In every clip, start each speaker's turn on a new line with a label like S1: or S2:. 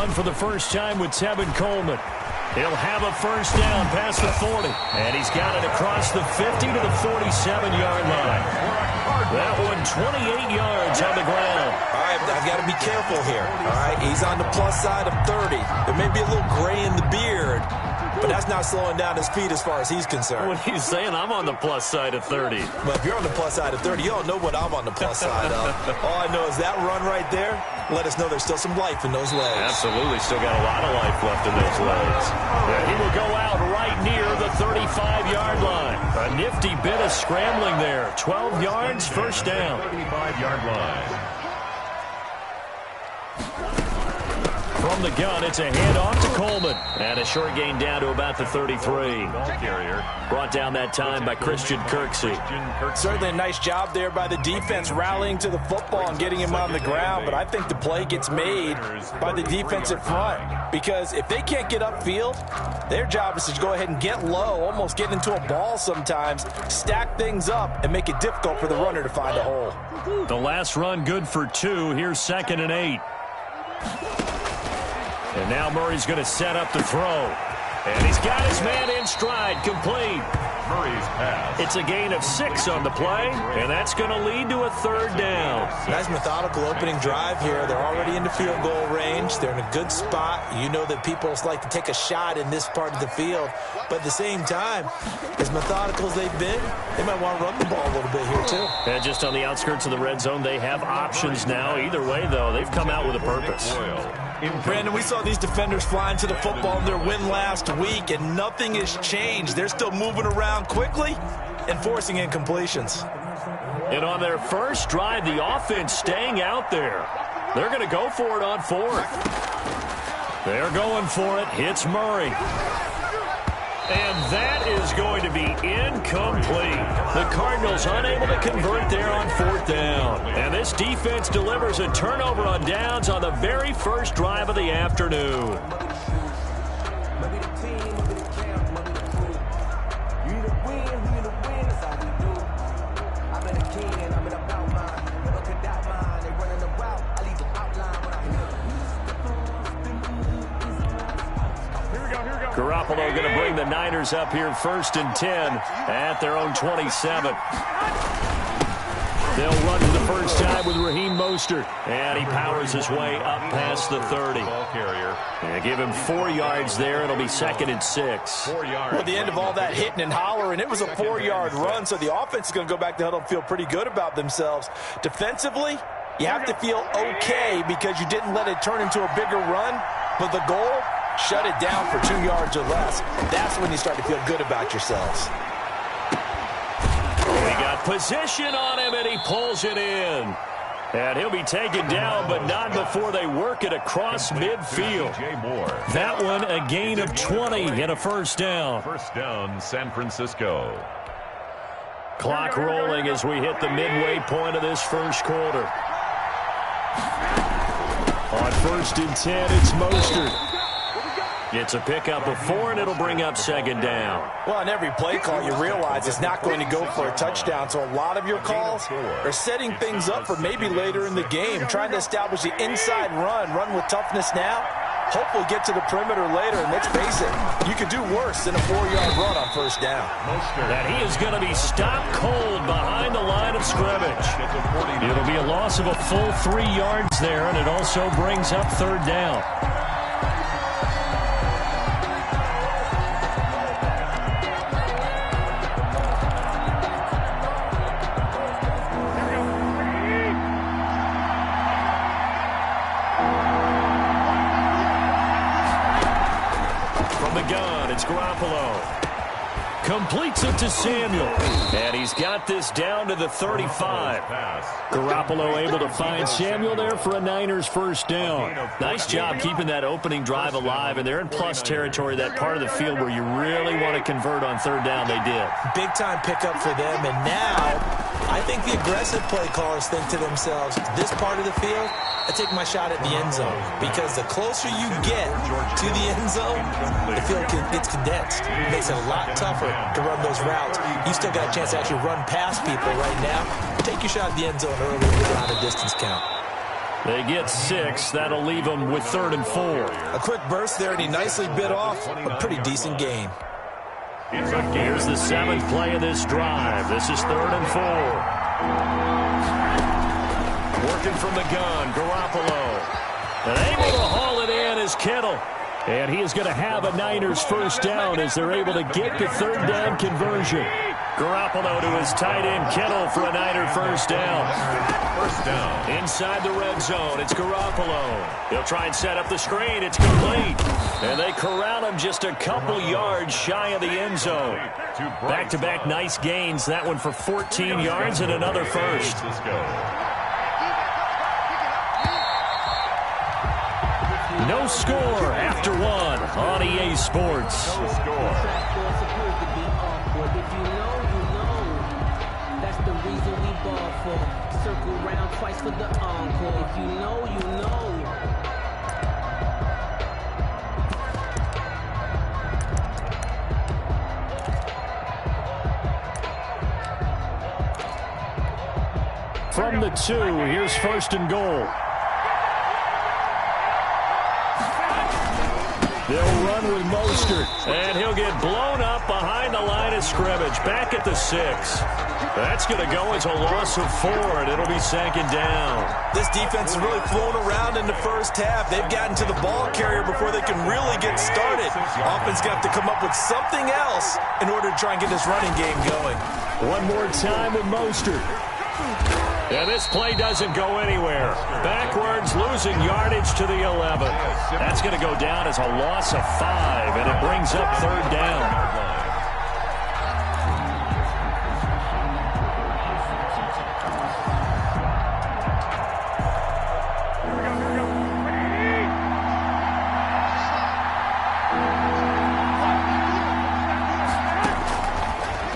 S1: run for the first time with Tevin Coleman. He'll have a first down past the 40. And he's got it across the 50 to the 47-yard line. That one 28 yards on the ground.
S2: All right, I've got to be careful here. All right, he's on the plus side of 30. There may be a little gray in the beard, but that's not slowing down his speed as far as he's concerned.
S1: What he's saying, I'm on the plus side of 30.
S2: Well, if you're on the plus side of 30, you don't know what I'm on the plus side of. All I know is that run right there let us know there's still some life in those legs.
S1: Absolutely, still got a lot of life left in those legs. And he will go out right near the 35-yard line. A nifty bit of scrambling there. 12 yards, first down. 35-yard line. From the gun, it's a handoff to Coleman. And a short gain down to about the 33. Brought down that time by Christian Kirksey.
S2: Certainly a nice job there by the defense rallying to the football and getting him on the ground. But I think the play gets made by the defensive front. Because if they can't get upfield, their job is to go ahead and get low, almost get into a ball sometimes, stack things up, and make it difficult for the runner to find a hole.
S1: The last run good for 2. Here's 2nd and 8. And now Murray's going to set up the throw. And he's got his man in stride, complete. Murray's pass. It's a gain of 6 on the play, and that's going to lead to a 3rd down.
S2: Nice methodical opening drive here. They're already in the field goal range. They're in a good spot. You know that people like to take a shot in this part of the field. But at the same time, as methodical as they've been, they might want to run the ball a little bit here too.
S1: And just on the outskirts of the red zone, they have options now. Either way, though, they've come out with a purpose.
S2: Brandon, we saw these defenders flying to the football in their win last week, and nothing has changed. They're still moving around quickly and forcing incompletions.
S1: And on their first drive, the offense staying out there. They're going to go for it on 4th. They're going for it. Hits Murray. And that is going to be incomplete. The Cardinals unable to convert there on 4th down. And this defense delivers a turnover on downs on the very first drive of the afternoon. Garoppolo going to bring the Niners up here 1st and 10 at their own 27. They'll run to the first time with Raheem Mostert. And he powers his way up past the 30. And give him 4 yards there. It'll be 2nd and 6.
S2: Well, the end of all that hitting and hollering, it was a 4-yard run, so the offense is going to go back to the huddle and feel pretty good about themselves. Defensively, you have to feel okay because you didn't let it turn into a bigger run. But the goal, shut it down for 2 yards or less. That's when you start to feel good about yourselves.
S1: We got position on him, and he pulls it in. And he'll be taken down, but not before they work it across midfield. That one, a gain of 20 and a first down.
S3: First down, San Francisco.
S1: Clock rolling as we hit the midway point of this first quarter. On 1st and 10, it's Mostert. Gets a pickup of 4, and it'll bring up 2nd down.
S2: Well, on every play call, you realize it's not going to go for a touchdown. So a lot of your calls are setting things up for maybe later in the game, trying to establish the inside run with toughness now. Hopefully get to the perimeter later, and let's face it, you could do worse than a 4-yard run on 1st down.
S1: And he is going to be stopped cold behind the line of scrimmage. It'll be a loss of a full 3 yards there, and it also brings up 3rd down. It's Garoppolo. Completes it to Samuel. And he's got this down to the 35. Garoppolo able to find Samuel there for a Niners first down. Nice job keeping that opening drive alive. And they're in plus territory, that part of the field where you really want to convert on 3rd down. They did.
S2: Big time pickup for them. And now I think the aggressive play callers think to themselves, this part of the field, I take my shot at the end zone, because the closer you get to the end zone, the field gets condensed. It makes it a lot tougher to run those routes. You still got a chance to actually run past people right now. Take your shot at the end zone early and get out of distance count.
S1: They get 6. That'll leave them with 3rd and 4.
S2: A quick burst there, and he nicely bit off a pretty decent gain.
S1: Here's the 7th play of this drive. This is 3rd and 4. Working from the gun, Garoppolo. And able to haul it in is Kittle. And he is going to have a Niners first down as they're able to get the 3rd down conversion. Garoppolo to his tight end Kittle for a Niner first down.
S3: First down.
S1: Inside the red zone, it's Garoppolo. He'll try and set up the screen. It's complete. And they corral him just a couple yards shy of the end zone. Back-to-back nice gains. That one for 14 yards and another first. No score after 1 on EA Sports.
S3: No score.
S4: If you know, you know. That's the reason we ball for. Circle round twice for the encore. If you know, you know.
S1: From the 2, here's 1st and goal. They'll run with Mostert, and he'll get blown up behind the line of scrimmage, back at the 6. That's going to go as a loss of 4, and it'll be 2nd down.
S2: This defense is really flown around in the first half. They've gotten to the ball carrier before they can really get started. Offense going to have to come up with something else in order to try and get this running game going.
S1: One more time with Mostert. And this play doesn't go anywhere. Backwards, losing yardage to the 11. That's going to go down as a loss of 5, and it brings up 3rd down.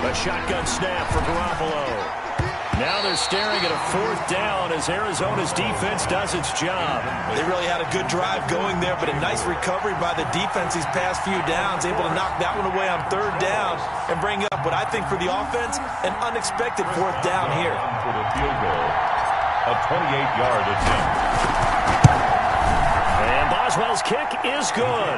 S1: A shotgun snap for Garoppolo. Now they're staring at a 4th down as Arizona's defense does its job.
S2: They really had a good drive going there, but a nice recovery by the defense these past few downs, able to knock that one away on 3rd down and bring up what I think for the offense, an unexpected 4th down here.
S3: For the field goal, a 28-yard attempt.
S1: And Boswell's kick is good.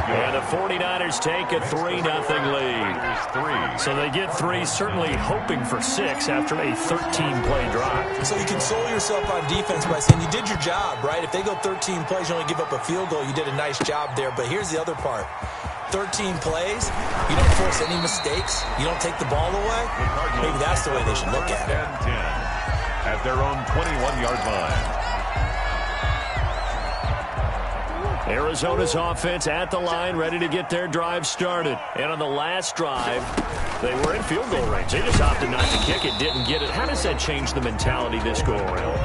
S1: And the 49ers take a 3-0 lead. So they get 3, certainly hoping for 6 after a 13-play drive.
S2: So you console yourself on defense by saying you did your job, right? If they go 13 plays, you only give up a field goal, you did a nice job there. But here's the other part. 13 plays, you don't force any mistakes, you don't take the ball away. Maybe that's the way they should look at it.
S3: 10 at their own 21-yard line.
S1: Arizona's offense at the line, ready to get their drive started. And on the last drive, they were in field goal range. They just opted not to kick it, didn't get it. How does that change the mentality this go-around?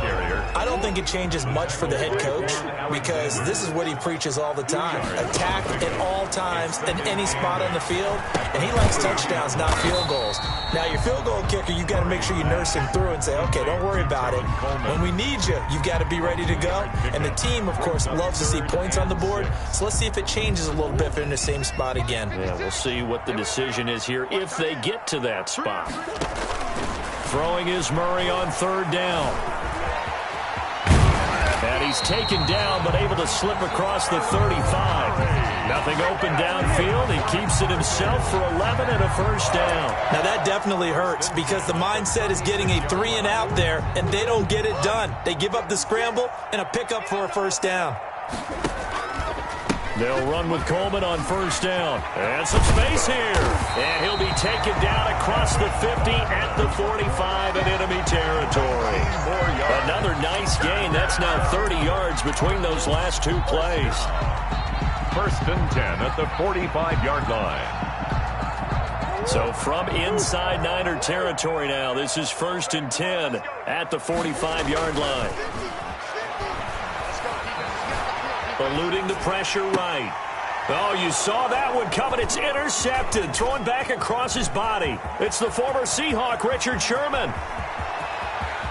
S2: I don't think it changes much for the head coach because this is what he preaches all the time. Attack at all times in any spot on the field, and he likes touchdowns, not field goals. Now, your field goal kicker, you've got to make sure you nurse him through and say, okay, don't worry about it. When we need you, you've got to be ready to go. And the team, of course, loves to see points on the board. So let's see if it changes a little bit if they're in the same spot again.
S1: Yeah, we'll see what the decision is here if they get to that spot. Throwing is Murray on 3rd down. And he's taken down, but able to slip across the 35. Nothing open downfield. He keeps it himself for 11 and a first down.
S2: Now, that definitely hurts because the mindset is getting a 3-and-out there, and they don't get it done. They give up the scramble and a pickup for a first down.
S1: They'll run with Coleman on 1st down. And some space here. And he'll be taken down across the 50 at the 45 in enemy territory. Another nice gain. That's now 30 yards between those last 2 plays.
S3: 1st and 10 at the 45-yard line.
S1: So from inside Niner territory now, this is 1st and 10 at the 45-yard line. Eluding the pressure right. Oh, you saw that one coming. It's intercepted. Throwing back across his body. It's the former Seahawk, Richard Sherman.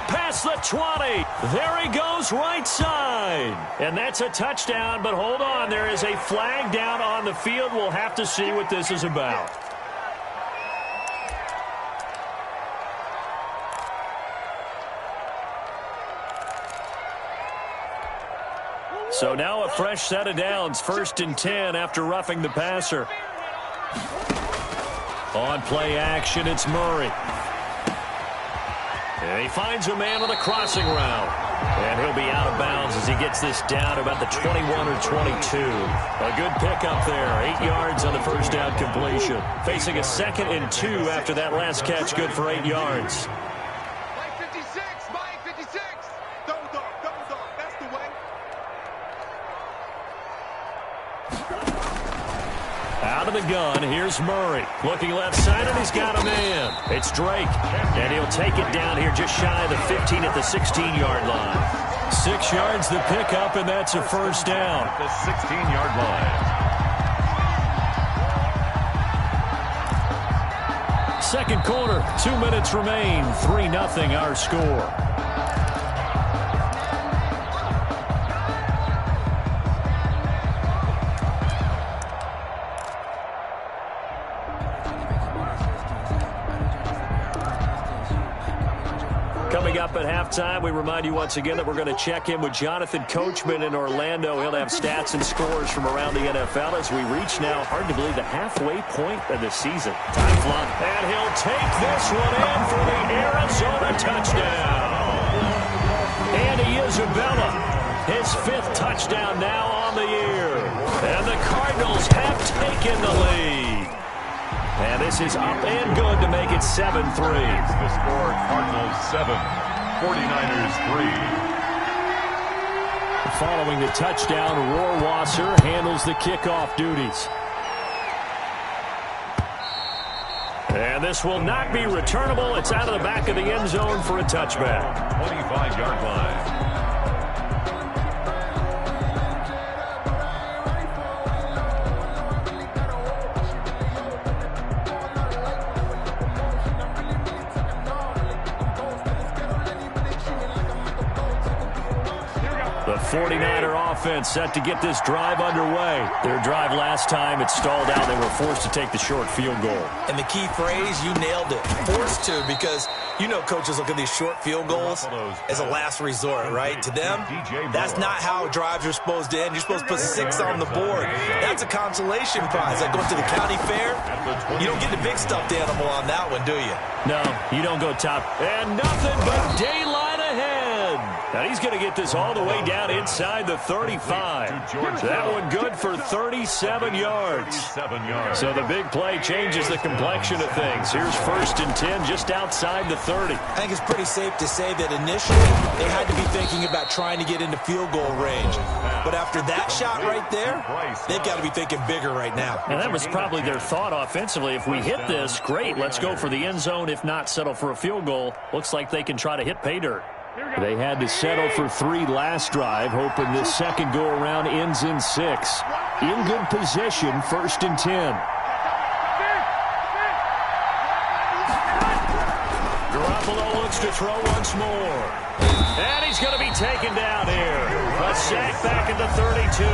S1: Past the 20. There he goes, right side. And that's a touchdown, but hold on. There is a flag down on the field. We'll have to see what this is about. So now a fresh set of downs, 1st and 10 after roughing the passer. On play action, it's Murray. And he finds a man on the crossing route. And he'll be out of bounds as he gets this down about the 21 or 22. A good pickup there. 8 yards on the first down completion. Facing a 2nd and 2 after that last catch, good for 8 yards. Out of the gun, here's Murray. Looking left side, and he's got a man. It's Drake. And he'll take it down here just shy of the 15 at the 16-yard line. 6 yards the pickup, and that's a first down.
S3: At the 16-yard line.
S1: Second quarter, 2 minutes remain. 3-0 our score. Coming up at halftime, we remind you once again that we're going to check in with Jonathan Coachman in Orlando. He'll have stats and scores from around the NFL as we reach now, hard to believe, the halfway point of the season. Time flop, and he'll take this one in for the Arizona touchdown. Andy Isabella, his 5th touchdown now on the year. And the Cardinals have taken the lead. And this is up and good to make it 7-3.
S3: The score, Cardinals 7, 49ers 3.
S1: Following the touchdown, Rohrwasser handles the kickoff duties. And this will not be returnable. It's out of the back of the end zone for a touchback.
S3: 25-yard line.
S1: The 49er offense set to get this drive underway. Their drive last time, it stalled out. They were forced to take the short field goal.
S2: And the key phrase, you nailed it. Forced to, because you know coaches look at these short field goals as a last resort, right? To them, that's not how drives are supposed to end. You're supposed to put 6 on the board. That's a consolation prize. Like going to the county fair, you don't get the big stuffed animal on that one, do you?
S1: No, you don't go top. And nothing but daylight ahead. Now he's going to get this all the way down inside the 35. That one good for 37 yards. So the big play changes the complexion of things. Here's 1st and 10 just outside the 30.
S2: I think it's pretty safe to say that initially they had to be thinking about trying to get into field goal range. But after that shot right there, they've got to be thinking bigger right now.
S1: And that was probably their thought offensively. If we hit this, great, let's go for the end zone. If not, settle for a field goal. Looks like they can try to hit pay dirt. They had to settle for 3 last drive, hoping this second go-around ends in 6. In good position, 1st and 10. Garoppolo looks to throw once more. And he's going to be taken down here. A sack back at the 32.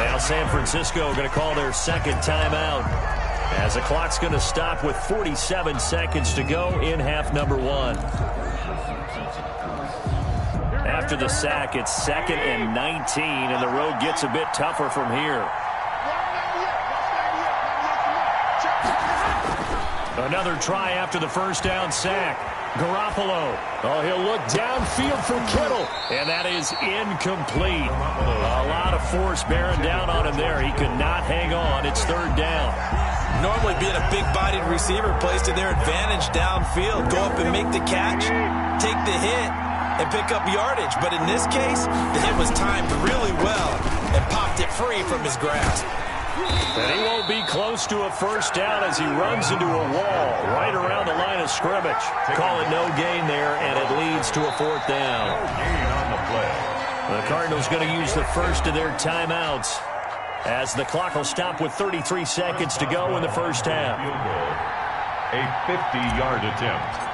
S1: Now San Francisco going to call their 2nd timeout, as the clock's going to stop with 47 seconds to go in half number 1. After the sack, it's 2nd and 19, and the road gets a bit tougher from here. Another try after the first down sack. Garoppolo. Oh, he'll look downfield for Kittle, and that is incomplete. A lot of force bearing down on him there. He could not hang on. It's 3rd down.
S2: Normally being a big-bodied receiver plays to their advantage downfield. Go up and make the catch, take the hit, and pick up yardage. But in this case, the hit was timed really well and popped it free from his grasp.
S1: And he won't be close to a first down as he runs into a wall right around the line of scrimmage. Call it no gain there, and it leads to a 4th down.
S3: No gain on the play.
S1: The Cardinals going to use the first of their timeouts, as the clock will stop with 33 seconds to go in the first half.
S3: A 50-yard attempt.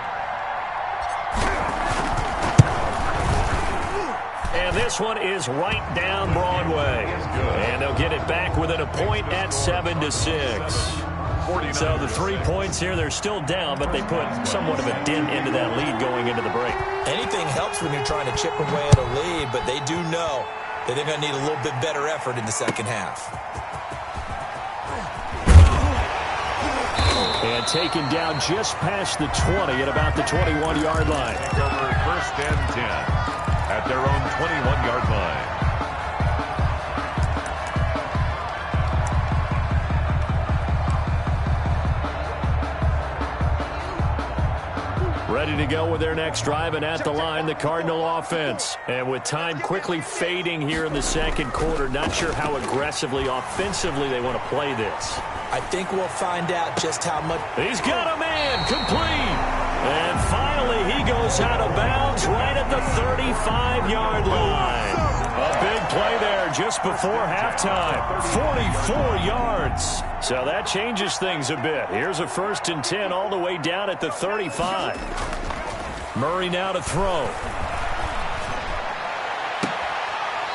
S1: And this one is right down Broadway. And they'll get it back within a point at 7-6. So the 3 points here, they're still down, but they put somewhat of a dent into that lead going into the break.
S2: Anything helps when you're trying to chip away at a lead, but they do know They're going to need a little bit better effort in the second half.
S1: And taken down just past the 20 at about the 21-yard line.
S3: Over 1st and 10 at their own 21-yard line.
S1: Ready to go with their next drive, and at the line, the Cardinal offense. And with time quickly fading here in the second quarter, not sure how aggressively, offensively they want to play this.
S2: I think we'll find out just how much.
S1: He's got a man, complete. And finally, he goes out of bounds right at the 35-yard line. A big play there just before halftime. 44 yards. So that changes things a bit. Here's a 1st and 10 all the way down at the 35. Murray now to throw.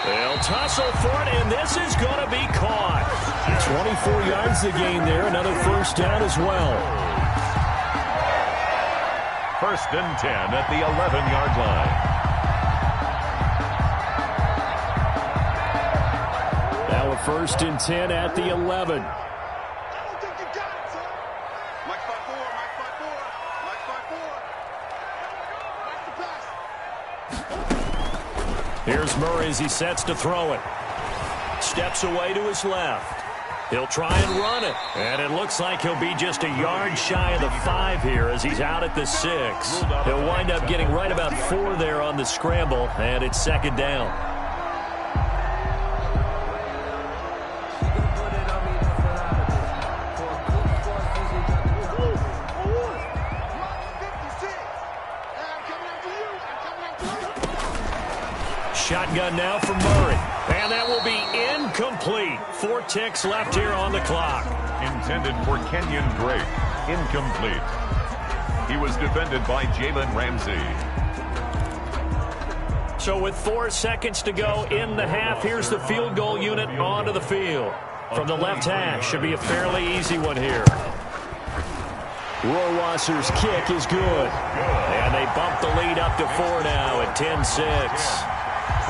S1: They'll tussle for it, and this is going to be caught. 24 yards the gain there. Another 1st down as well.
S3: 1st and 10 at the 11-yard line.
S1: Now a 1st and 10 at the 11. Here's Murray as he sets to throw it. Steps away to his left. He'll try and run it. And it looks like he'll be just a yard shy of the 5 here as he's out at the 6. He'll wind up getting right about 4 there on the scramble, and it's 2nd down. Shotgun now for Murray. And that will be incomplete. 4 ticks left here on the clock.
S3: Intended for Kenyon Drake. Incomplete. He was defended by Jalen Ramsey.
S1: So with 4 seconds to go in the half, here's the field goal unit onto the field. From the left hash, should be a fairly easy one here. Rohrwasser's kick is good. And they bump the lead up to 4 now at 10-6.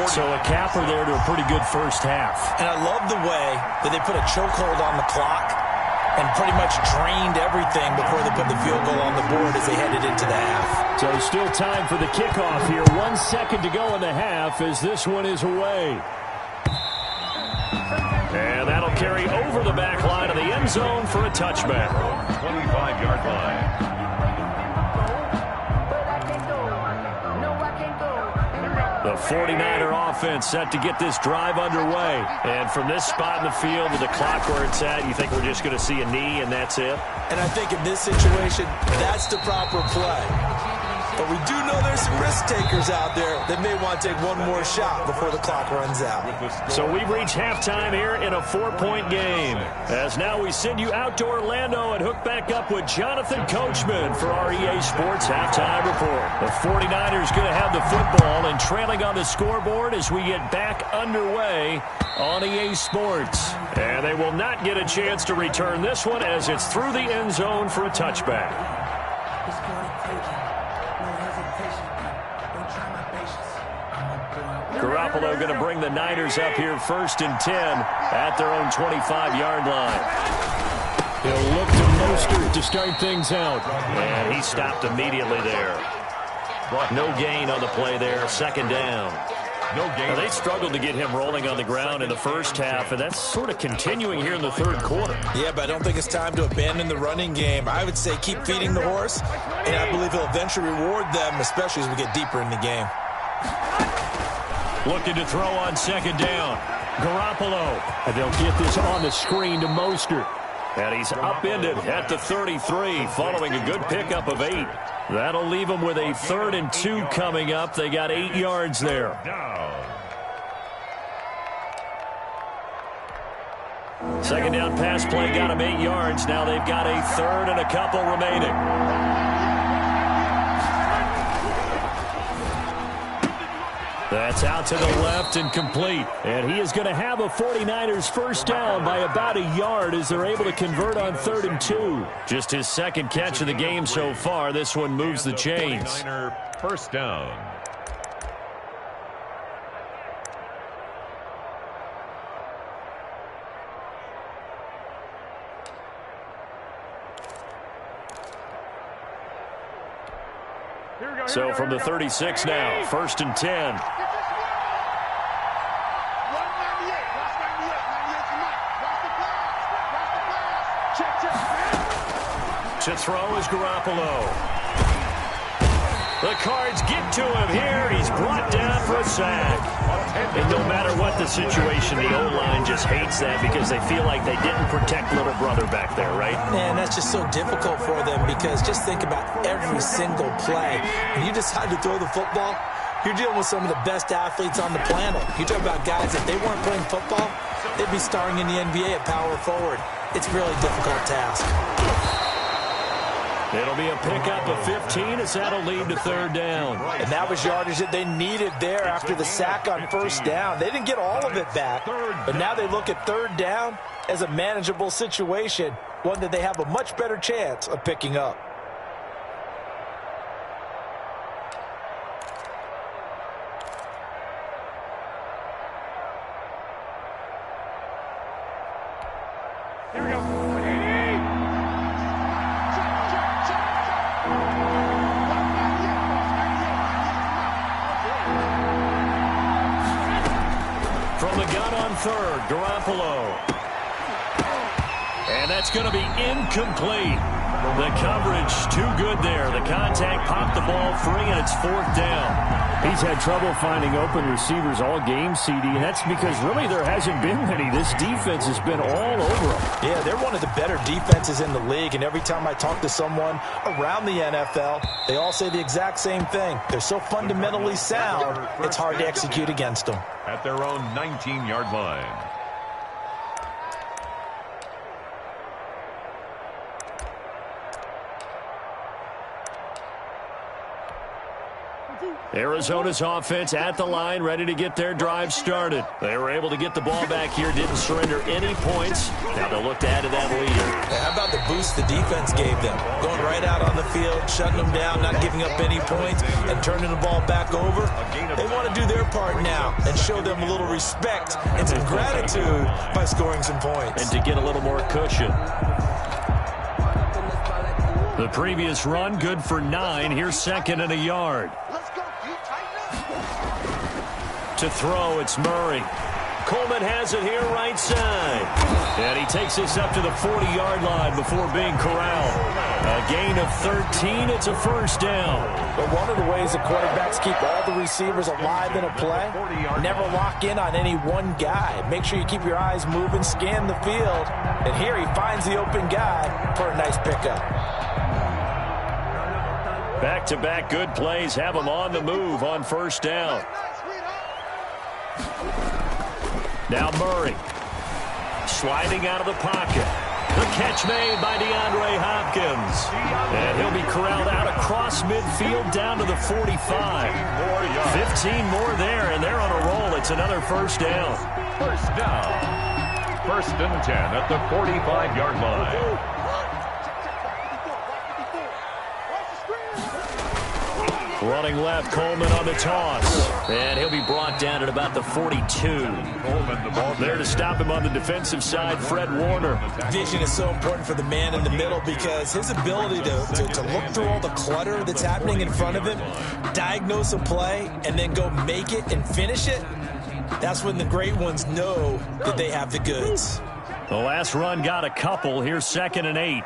S1: So a capper there to a pretty good first half.
S2: And I love the way that they put a chokehold on the clock and pretty much drained everything before they put the field goal on the board as they headed into the half.
S1: So still time for the kickoff here. 1 second to go in the half as this one is away. And that'll carry over the back line of the end zone for a touchback.
S3: 25-yard line.
S1: The 49er offense set to get this drive underway. And from this spot in the field with the clock where it's at, you think we're just going to see a knee and that's it?
S2: And I think in this situation, that's the proper play. But we do know there's some risk takers out there that may want to take one more shot before the clock runs out.
S1: So we've reached halftime here in a 4-point game. As now we send you out to Orlando and hook back up with Jonathan Coachman for our EA Sports Halftime Report. The 49ers going to have the football and trailing on the scoreboard as we get back underway on EA Sports. And they will not get a chance to return this one as it's through the end zone for a touchback. Garoppolo going to bring the Niners up here 1st and 10 at their own 25-yard line. He'll look to Mostert to start things out. And he stopped immediately there. No gain on the play there, 2nd down.
S3: No gain.
S1: Now, they struggled to get him rolling on the ground in the first half, and that's sort of continuing here in the 3rd quarter.
S2: Yeah, but I don't think it's time to abandon the running game. I would say keep feeding the horse, and I believe he'll eventually reward them, especially as we get deeper in the game.
S1: Looking to throw on 2nd down. Garoppolo. And they'll get this on the screen to Mostert. And he's upended at the 33 following a good pickup of 8. That'll leave them with a 3rd and 2 coming up. They got 8 yards there. Second down pass play got them 8 yards. Now they've got a 3rd and a couple remaining. That's out to the left and complete. And he is going to have a 49ers 1st down by about a yard as they're able to convert on 3rd and 2. Just his 2nd catch of the game so far. This one moves the chains.
S3: 49er 1st down.
S1: So from the 36 now, 1st and 10. To throw is Garoppolo. The Cards get to him here. He's brought down for a sack. And no matter what the situation, the O-line just hates that because they feel like they didn't protect little brother back there, right?
S2: Man, that's just so difficult for them because just think about every single play. When you decide to throw the football, you're dealing with some of the best athletes on the planet. You talk about guys, if they weren't playing football, they'd be starring in the NBA at power forward. It's a really difficult task.
S1: It'll be a pickup of 15 as that'll lead to 3rd down.
S2: And that was yardage that they needed there after the sack on 1st down. They didn't get all of it back, but now they look at 3rd down as a manageable situation, one that they have a much better chance of picking up.
S5: Here we go.
S1: From the gun on 3rd, Garoppolo. And that's going to be incomplete. The coverage too good there. The contact popped the ball free, and it's 4th down.
S6: He's had trouble finding open receivers all game, CD, and that's because really there hasn't been many. This defense has been all over them.
S2: Yeah, they're one of the better defenses in the league, and every time I talk to someone around the NFL, they all say the exact same thing. They're so fundamentally sound, it's hard to execute against them.
S3: At their own 19-yard line.
S1: Arizona's offense at the line, ready to get their drive started. They were able to get the ball back here, didn't surrender any points. Now they'll look to add to that lead.
S2: How about the boost the defense gave them? Going right out on the field, shutting them down, not giving up any points, and turning the ball back over. They want to do their part now and show them a little respect and some gratitude by scoring some points.
S1: And to get a little more cushion. The previous run, good for 9. Here's 2nd and a yard. To throw, it's Murray. Coleman has it here right side. And he takes this up to the 40-yard line before being corralled. A gain of 13. It's a 1st down.
S2: But one of the ways that quarterbacks keep all the receivers alive in a play, never lock in on any one guy. Make sure you keep your eyes moving, scan the field. And here he finds the open guy for a nice pickup.
S1: Back-to-back good plays have him on the move on 1st down. Now Murray, sliding out of the pocket. The catch made by DeAndre Hopkins. And he'll be corralled out across midfield down to the 45. 15 more there, and they're on a roll. It's another 1st down.
S3: 1st down. 1st and 10 at the 45-yard line.
S1: Running left, Coleman on the toss. And he'll be brought down at about the 42.
S3: Coleman, the ball
S1: there to stop him on the defensive side, Fred Warner.
S2: Vision is so important for the man in the middle because his ability to look through all the clutter that's happening in front of him, diagnose a play, and then go make it and finish it, that's when the great ones know that they have the goods.
S1: The last run got a couple. Here's 2nd and 8.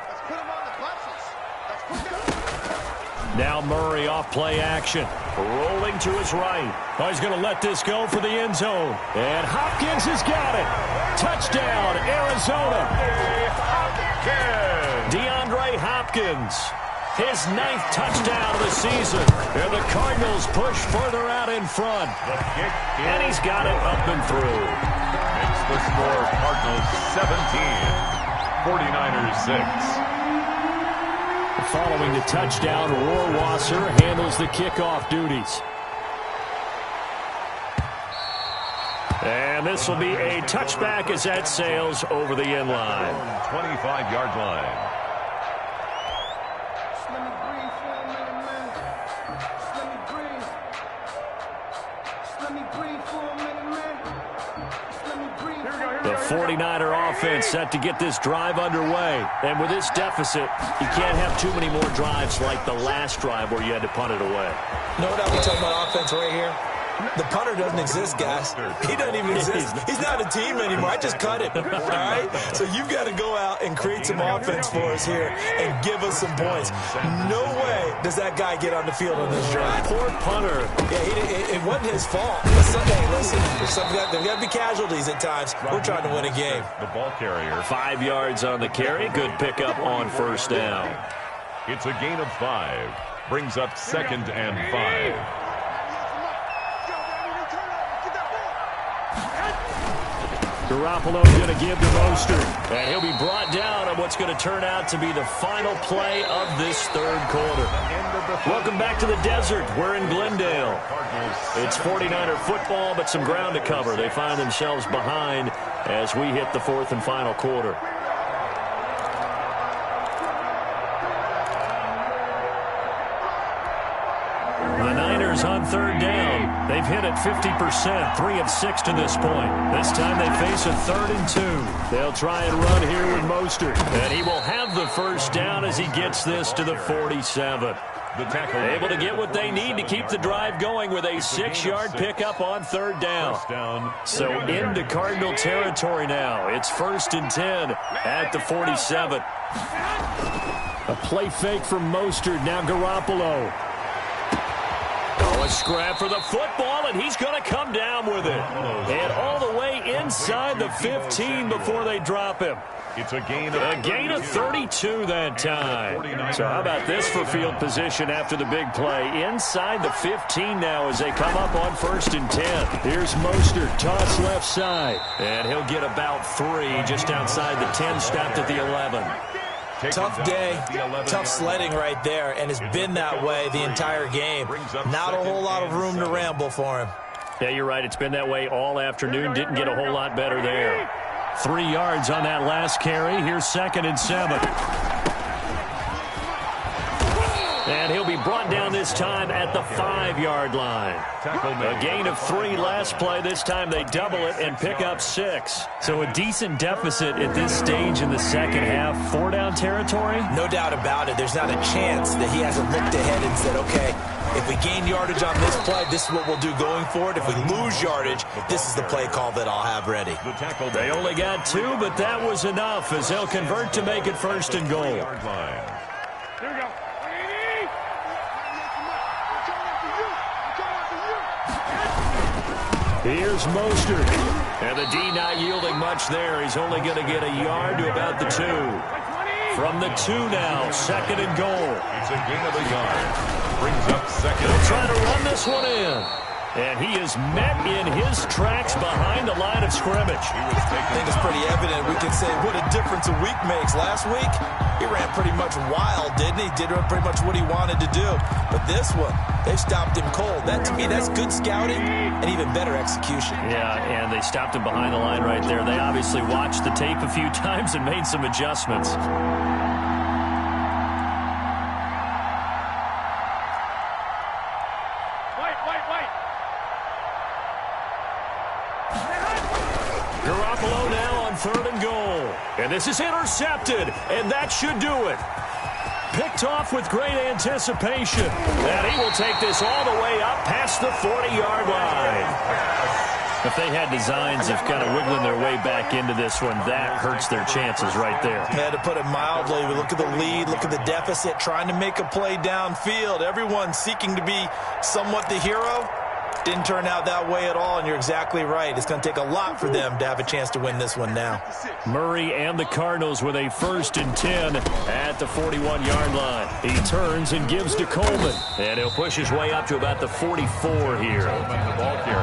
S1: Now Murray off play action. Rolling to his right. Oh, he's going to let this go for the end zone. And Hopkins has got it. Touchdown, Arizona. DeAndre Hopkins. His 9th touchdown of the season. And the Cardinals push further out in front. And he's got it up and through.
S3: Makes the score Cardinals 17. 49ers 6.
S1: Following the touchdown, Rohrwasser handles the kickoff duties. And this will be a touchback as that sails over the end line.
S3: 25-yard line.
S1: The 49er offense set to get this drive underway. And with this deficit, you can't have too many more drives like the last drive where you had to punt it away.
S2: You know what we're talking about offense right here? The punter doesn't exist, guys. He doesn't even exist. He's not a team anymore. I just cut him, all right? So you've got to go out and create some offense for us here and give us some points. No way does that guy get on the field on this drive.
S1: Poor punter.
S2: Yeah, it wasn't his fault. Listen, there's got to be casualties at times. We're trying to win a game.
S3: The ball carrier.
S1: 5 yards on the carry. Good pickup on first down.
S3: It's a gain of 5. Brings up 2nd and 5.
S1: Garoppolo's going to give to Mostert. And he'll be brought down on what's going to turn out to be the final play of this third quarter. Welcome back to the desert. We're in Glendale. It's 49er football, but some ground to cover. They find themselves behind as we hit the fourth and final quarter. The Niners on third down. They've hit it 50%, 3 of 6 to this point. This time they face a 3rd and 2. They'll try and run here with Mostert. And he will have the first down as he gets this to the 47.
S3: The tackle
S1: able to get what they need to keep the drive going with a 6-yard pickup on third down. So into Cardinal territory now. It's 1st and 10 at the 47. A play fake from Mostert. Now Garoppolo. A scrap for the football, and he's going to come down with it. And all the way inside the 15 before they drop him.
S3: It's a gain of
S1: 32 that time. So how about this for field position after the big play? Inside the 15 now as they come up on 1st and 10. Here's Mostert, toss left side. And he'll get about 3 just outside the 10, stopped at the 11.
S2: Tough day, tough sledding right there, and it's been that way the entire game. Not a whole lot of room to ramble for him.
S1: Yeah, you're right. It's been that way all afternoon. Didn't get a whole lot better there. 3 yards on that last carry. Here's 2nd and 7. And he'll be brought down this time at the 5-yard line. A gain of 3 last play. This time they double it and pick up 6. So a decent deficit at this stage in the second half. 4-down territory?
S2: No doubt about it. There's not a chance that he hasn't looked ahead and said, okay, if we gain yardage on this play, this is what we'll do going forward. If we lose yardage, this is the play call that I'll have ready.
S1: They only got 2, but that was enough as they'll convert to make it 1st and goal.
S5: Here we go.
S1: Here's Mostert. And the D not yielding much there. He's only going to get a yard to about the 2. From the 2 now, 2nd and goal.
S3: It's a gain of a yard. Brings up 2nd.
S1: He'll try to run this one in. And he is met in his tracks behind the line of scrimmage.
S2: I think it's pretty evident. We can say what a difference a week makes. Last week, he ran pretty much wild, didn't he? Did pretty much what he wanted to do. But this one, they stopped him cold. That, to me, that's good scouting and even better execution.
S1: Yeah, and they stopped him behind the line right there. They obviously watched the tape a few times and made some adjustments. Garoppolo now on 3rd and goal. And this is intercepted, and that should do it. Picked off with great anticipation. And he will take this all the way up past the 40-yard line. If they had designs of kind of wiggling their way back into this one, that hurts their chances right there.
S2: Yeah, to put it mildly, we look at the lead, look at the deficit, trying to make a play downfield. Everyone seeking to be somewhat the hero. Didn't turn out that way at all, and you're exactly right. It's going to take a lot for them to have a chance to win this one now.
S1: Murray and the Cardinals with a 1st and 10 at the 41-yard line. He turns and gives to Coleman, and he'll push his way up to about the 44 here.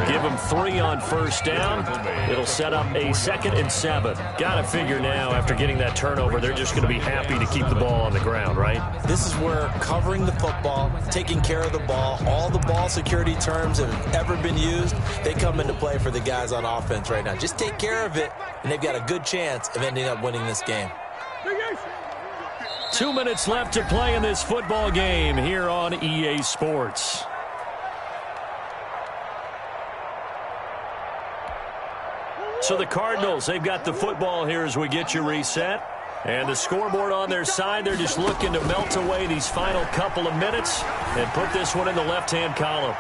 S1: Give him 3 on 1st down. It'll set up a 2nd and 7. Got to figure now, after getting that turnover, they're just going to be happy to keep the ball on the ground, right?
S2: This is where covering the football, taking care of the ball, all the ball security terms have ever been used, they come into play for the guys on offense right now. Just take care of it, and they've got a good chance of ending up winning this game.
S1: 2 minutes left to play in this football game here on EA Sports. So the Cardinals, they've got the football here as we get you reset. And the scoreboard on their side, they're just looking to melt away these final couple of minutes and put this one in the left-hand column.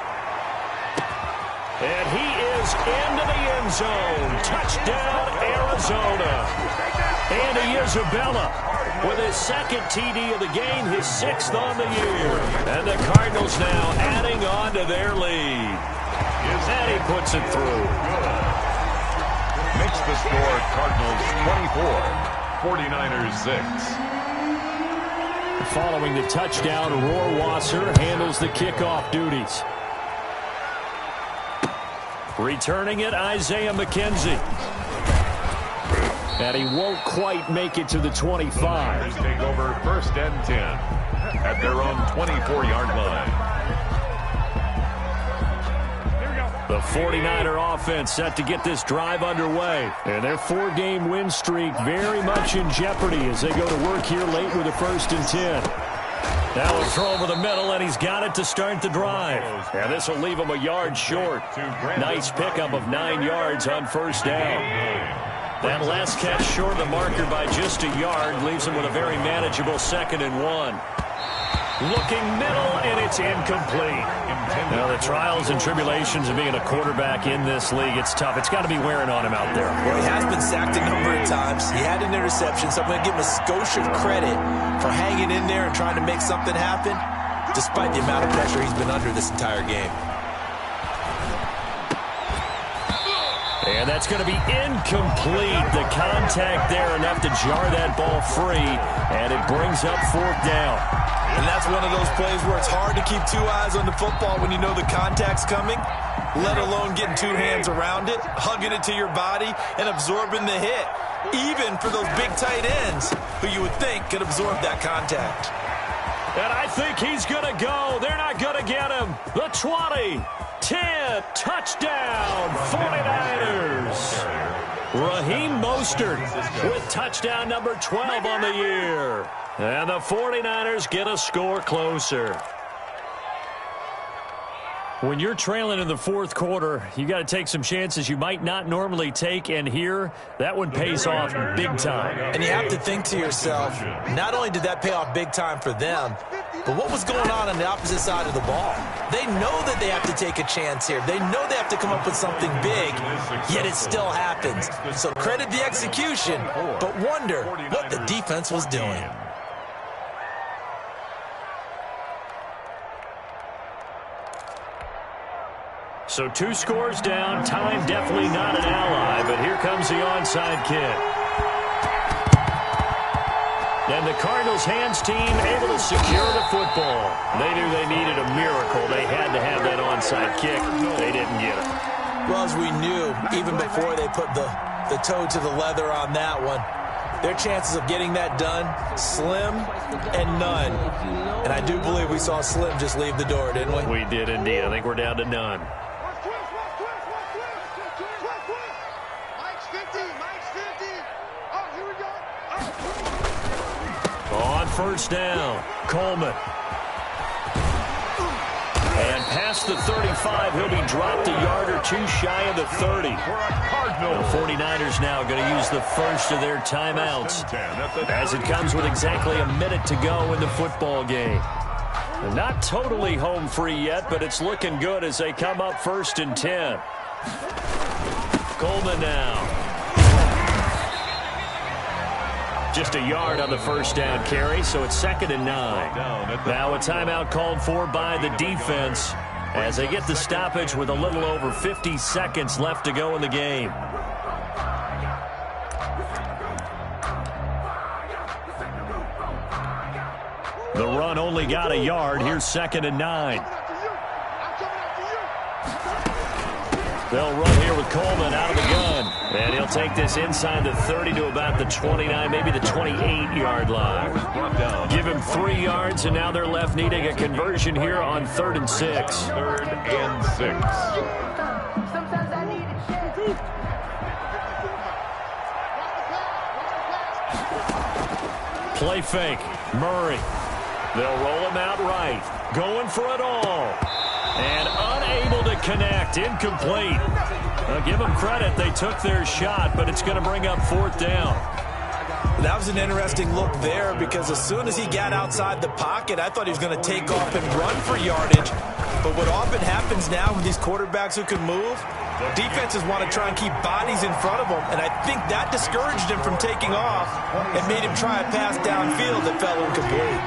S1: And he is into the end zone. Touchdown, Arizona. Andy Isabella with his second TD of the game, his 6th on the year. And the Cardinals now adding on to their lead. And he puts it through.
S3: Makes the score Cardinals 24, 49ers 6.
S1: Following the touchdown, Rohrwasser handles the kickoff duties. Returning it, Isaiah McKenzie. And he won't quite make it to the 25.
S3: Take over 1st and 10 at their own 24-yard line.
S1: The 49er offense set to get this drive underway. And their 4-game win streak very much in jeopardy as they go to work here late with a 1st and 10. Now a throw over the middle, and he's got it to start the drive. And this will leave him a yard short. Nice pickup of 9 yards on 1st down. That last catch short of the marker by just a yard leaves him with a very manageable 2nd and 1. Looking middle, and it's incomplete. Now, the trials and tribulations of being a quarterback in this league, it's tough. It's got to be wearing on him out there.
S2: Well, he has been sacked a number of times. He had an interception, so I'm going to give him a skosh of credit for hanging in there and trying to make something happen, despite the amount of pressure he's been under this entire game.
S1: And that's going to be incomplete. The contact there enough to jar that ball free, and it brings up 4th down.
S2: And that's one of those plays where it's hard to keep 2 eyes on the football when you know the contact's coming, let alone getting 2 hands around it, hugging it to your body, and absorbing the hit, even for those big tight ends who you would think could absorb that contact.
S1: And I think he's going to go. They're not going to get him. The 20, 10, touchdown, 49ers. Raheem Mostert with touchdown number 12 on the year. And the 49ers get a score closer. When you're trailing in the 4th quarter, you got to take some chances you might not normally take, and here, that one pays off big time.
S2: And you have to think to yourself, not only did that pay off big time for them, but what was going on the opposite side of the ball? They know that they have to take a chance here. They know they have to come up with something big, yet it still happens. So credit the execution, but wonder what the defense was doing.
S1: So 2 scores down. Time definitely not an ally, but here comes the onside kick. And the Cardinals' hands team able to secure the football. They knew they needed a miracle. They had to have that onside kick. They didn't get it.
S2: Well, as we knew, even before they put the toe to the leather on that one, their chances of getting that done, slim and none. And I do believe we saw Slim just leave the door, didn't we?
S1: We did indeed. I think we're down to none. On 1st down, Coleman. And past the 35, he'll be dropped a yard or 2 shy of the 30. The 49ers now going to use the first of their timeouts as it comes with exactly a minute to go in the football game. Not totally home free yet, but it's looking good as they come up 1st and 10. Coleman now. Just a yard on the 1st down carry, so it's 2nd and 9. Now a timeout called for by the defense as they get the stoppage with a little over 50 seconds left to go in the game. The run only got a yard. Here's 2nd and 9. They'll run here with Coleman out of the gun. And he'll take this inside the 30 to about the 29, maybe the 28-yard line. Give him 3 yards, and now they're left needing a conversion here on 3rd and 6.
S3: 3rd and 6.
S1: Play fake. Murray. They'll roll him out right. Going for it all. And unable to connect. Incomplete. Give them credit. They took their shot, but it's going to bring up 4th down.
S2: That was an interesting look there because as soon as he got outside the pocket, I thought he was going to take off and run for yardage. But what often happens now with these quarterbacks who can move, defenses want to try and keep bodies in front of them, and I think that discouraged him from taking off and made him try a pass downfield that fell incomplete.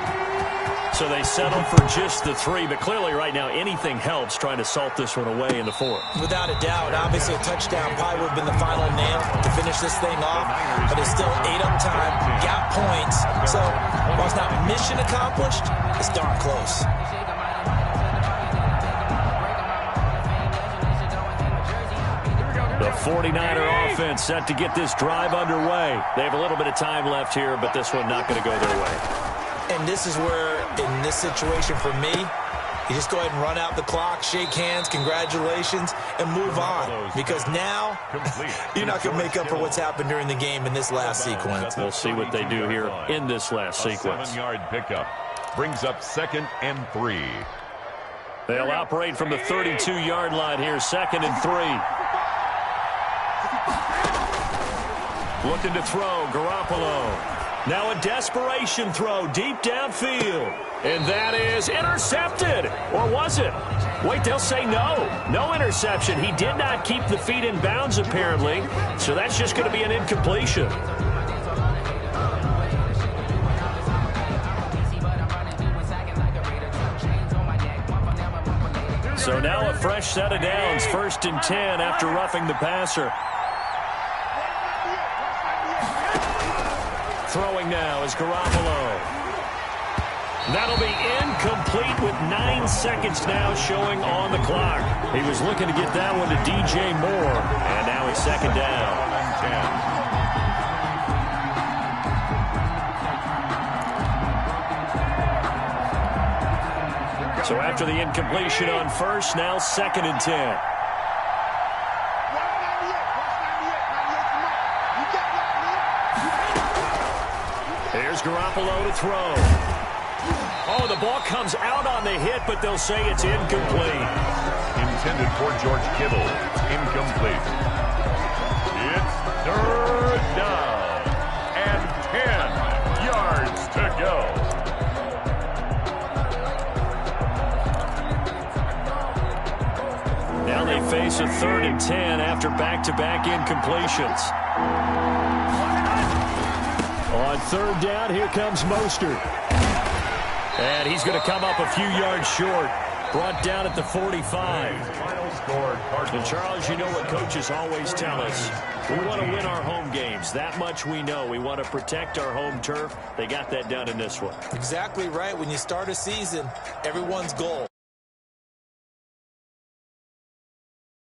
S1: So they settled for just the 3, but clearly right now anything helps trying to salt this one away in the 4th.
S2: Without a doubt, obviously a touchdown probably would have been the final nail to finish this thing off, but it's still 8 up time, got points, so while it's not mission accomplished, it's darn close.
S1: The 49er offense set to get this drive underway. They have a little bit of time left here, but this one not going to go their way.
S2: And this is where, in this situation for me, you just go ahead and run out the clock, shake hands, congratulations, and move on. Because now, you're not going to make up for what's happened during the game in this last sequence.
S1: We'll see what they do here in this last sequence.
S3: 7-yard pickup brings up 2nd and 3.
S1: They'll operate from the 32-yard line here, 2nd and 3. Looking to throw, Garoppolo. Now a desperation throw deep downfield. And that is intercepted. Or was it? Wait, they'll say no. No interception. He did not keep the feet in bounds, apparently. So that's just going to be an incompletion. So now a fresh set of downs. 1st and 10 after roughing the passer. Throwing now is Garoppolo. That'll be incomplete with 9 seconds now showing on the clock. He was looking to get that one to DJ Moore, and now it's 2nd down. So after the incompletion on 1st, now 2nd and 10. Here's Garoppolo to throw. Oh, the ball comes out on the hit, but they'll say it's incomplete.
S3: Intended for George Kittle. Incomplete. It's 3rd down and 10 yards to go.
S1: Now they face a 3rd and 10 after back-to-back incompletions. On 3rd down, here comes Mostert. And he's going to come up a few yards short. Brought down at the 45. And Charles, you know what coaches always tell us. We want to win our home games. That much we know. We want to protect our home turf. They got that done in this one.
S2: Exactly right. When you start a season, everyone's goal